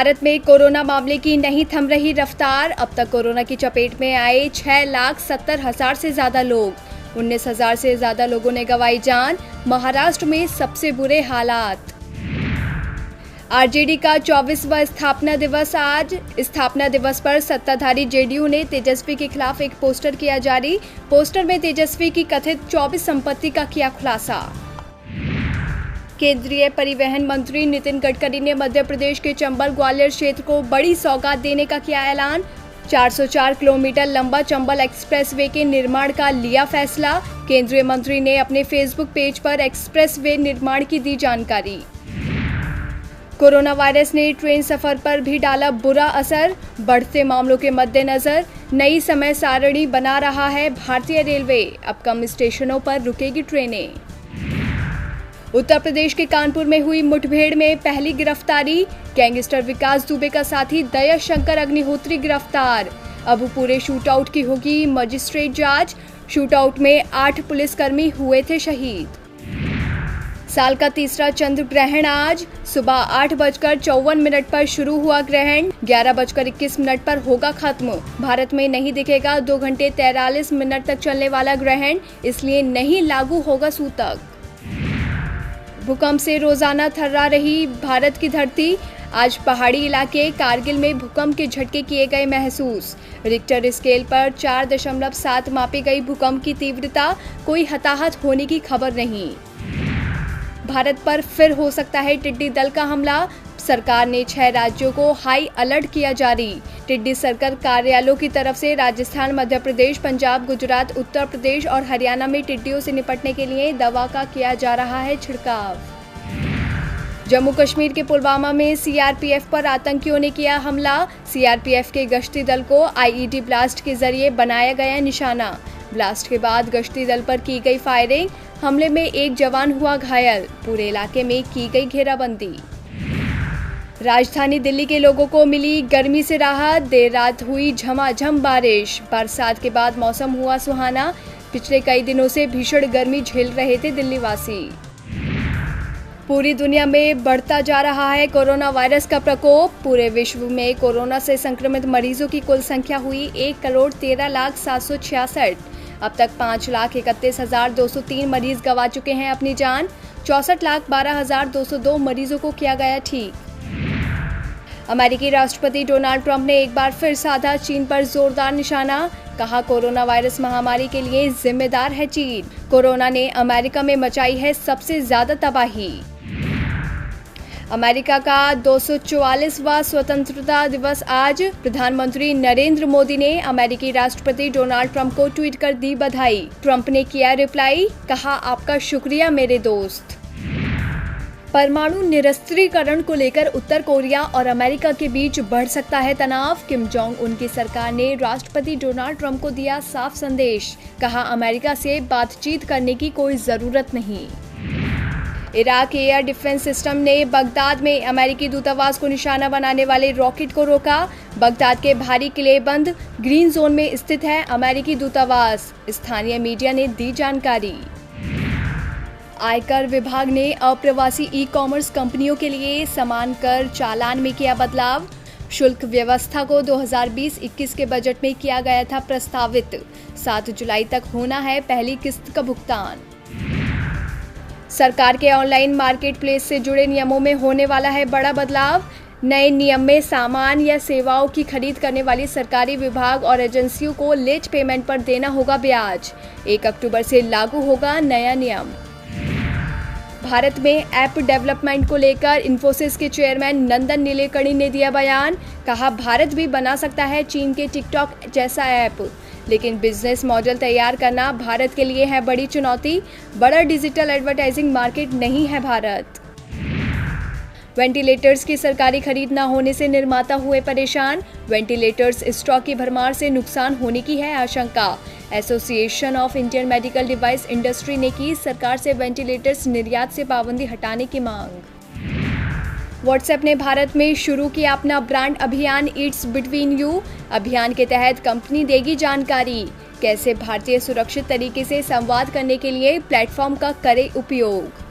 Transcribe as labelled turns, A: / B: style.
A: भारत में कोरोना मामले की नहीं थम रही रफ्तार। अब तक कोरोना की चपेट में आए 6,70,000 से ज्यादा लोग। 19,000 से ज्यादा लोगों ने गंवाई जान। महाराष्ट्र में सबसे बुरे हालात। आरजेडी का 24वां स्थापना दिवस आज। स्थापना दिवस पर सत्ताधारी जेडीयू ने तेजस्वी के खिलाफ एक पोस्टर किया जारी। पोस्टर में तेजस्वी की कथित 24 संपत्ति का किया खुलासा। केंद्रीय परिवहन मंत्री नितिन गडकरी ने मध्य प्रदेश के चंबल ग्वालियर क्षेत्र को बड़ी सौगात देने का किया ऐलान। 404 किलोमीटर लंबा चंबल एक्सप्रेसवे के निर्माण का लिया फैसला। केंद्रीय मंत्री ने अपने फेसबुक पेज पर एक्सप्रेसवे निर्माण की दी जानकारी। कोरोना वायरस ने ट्रेन सफर पर भी डाला बुरा असर। बढ़ते मामलों के मद्देनजर नई समय सारणी बना रहा है भारतीय रेलवे। अब कम स्टेशनों पर रुकेगी ट्रेनें। उत्तर प्रदेश के कानपुर में हुई मुठभेड़ में पहली गिरफ्तारी। गैंगस्टर विकास दुबे का साथी दयाशंकर अग्निहोत्री गिरफ्तार। अब पूरे शूटआउट की होगी मजिस्ट्रेट जांच। शूटआउट में 8 पुलिसकर्मी हुए थे शहीद। साल का तीसरा चंद्र ग्रहण आज। सुबह 8:54 पर शुरू हुआ ग्रहण। 11:21 पर होगा खत्म। भारत में नहीं दिखेगा 2 घंटे 43 मिनट तक चलने वाला ग्रहण, इसलिए नहीं लागू होगा सूतक। भूकंप से रोजाना थर्रा रही भारत की धरती। आज पहाड़ी इलाके कारगिल में भूकंप के झटके किए गए महसूस। रिक्टर स्केल पर 4.7 मापी गई भूकंप की तीव्रता। कोई हताहत होने की खबर नहीं। भारत पर फिर हो सकता है टिड्डी दल का हमला। सरकार ने 6 राज्यों को हाई अलर्ट किया जारी। टिड्डी सर्कल कार्यालयों की तरफ से राजस्थान, मध्य प्रदेश, पंजाब, गुजरात, उत्तर प्रदेश और हरियाणा में टिड्डियों से निपटने के लिए दवा का किया जा रहा है छिड़काव। जम्मू कश्मीर के पुलवामा में सीआरपीएफ पर आतंकियों ने किया हमला। सीआरपीएफ के गश्ती दल को आईईडी ब्लास्ट के जरिए बनाया गया निशाना। ब्लास्ट के बाद गश्ती दल पर की गई फायरिंग। हमले में एक जवान हुआ घायल। पूरे इलाके में की गई घेराबंदी। राजधानी दिल्ली के लोगों को मिली गर्मी से राहत। देर रात हुई झमाझम बारिश। बरसात के बाद मौसम हुआ सुहाना। पिछले कई दिनों से भीषण गर्मी झेल रहे थे दिल्ली वासी। पूरी दुनिया में बढ़ता जा रहा है कोरोना वायरस का प्रकोप। पूरे विश्व में कोरोना से संक्रमित मरीजों की कुल संख्या हुई 1,13,766। अब तक 5,31,203 मरीज गंवा चुके हैं अपनी जान। 64,12,202 मरीजों को किया गया ठीक। अमेरिकी राष्ट्रपति डोनाल्ड ट्रंप ने एक बार फिर साधा चीन पर जोरदार निशाना। कहा कोरोना वायरस महामारी के लिए जिम्मेदार है चीन। कोरोना ने अमेरिका में मचाई है सबसे ज्यादा तबाही। अमेरिका का 244वां स्वतंत्रता दिवस आज। प्रधानमंत्री नरेंद्र मोदी ने अमेरिकी राष्ट्रपति डोनाल्ड ट्रंप को ट्वीट कर दी बधाई। ट्रंप ने किया रिप्लाई, कहा आपका शुक्रिया मेरे दोस्त। परमाणु निरस्त्रीकरण को लेकर उत्तर कोरिया और अमेरिका के बीच बढ़ सकता है तनाव। किम जोंग उन की सरकार ने राष्ट्रपति डोनाल्ड ट्रंप को दिया साफ संदेश। कहा अमेरिका से बातचीत करने की कोई जरूरत नहीं। इराक एयर डिफेंस सिस्टम ने बगदाद में अमेरिकी दूतावास को निशाना बनाने वाले रॉकेट को रोका। बगदाद के भारी किलेबंद ग्रीन जोन में स्थित है अमेरिकी दूतावास। स्थानीय मीडिया ने दी जानकारी। आयकर विभाग ने अप्रवासी ई कॉमर्स कंपनियों के लिए समान कर चालान में किया बदलाव। शुल्क व्यवस्था को 2020-21 के बजट में किया गया था प्रस्तावित। 7 जुलाई तक होना है पहली किस्त का भुगतान। सरकार के ऑनलाइन मार्केट प्लेस से जुड़े नियमों में होने वाला है बड़ा बदलाव। नए नियम में सामान या सेवाओं की खरीद करने वाली सरकारी विभाग और एजेंसियों को लेट पेमेंट पर देना होगा ब्याज। 1 अक्टूबर से लागू होगा नया नियम। भारत में ऐप डेवलपमेंट को लेकर इन्फोसिस के चेयरमैन नंदन नीलेकणी ने दिया बयान। कहा भारत भी बना सकता है चीन के टिकटॉक जैसा ऐप, लेकिन बिजनेस मॉडल तैयार करना भारत के लिए है बड़ी चुनौती। बड़ा डिजिटल एडवर्टाइजिंग मार्केट नहीं है भारत। वेंटिलेटर्स की सरकारी खरीद न होने से निर्माता हुए परेशान। वेंटिलेटर्स स्टॉक की भरमार से नुकसान होने की है आशंका। Association of Indian medical device industry ने की सरकार से वेंटिलेटर्स निर्यात से पाबंदी हटाने की मांग। व्हाट्सएप ने भारत में शुरू किया अपना ब्रांड अभियान ईट्स बिटवीन यू। अभियान के तहत कंपनी देगी जानकारी कैसे भारतीय सुरक्षित तरीके से संवाद करने के लिए प्लेटफॉर्म का करे उपयोग।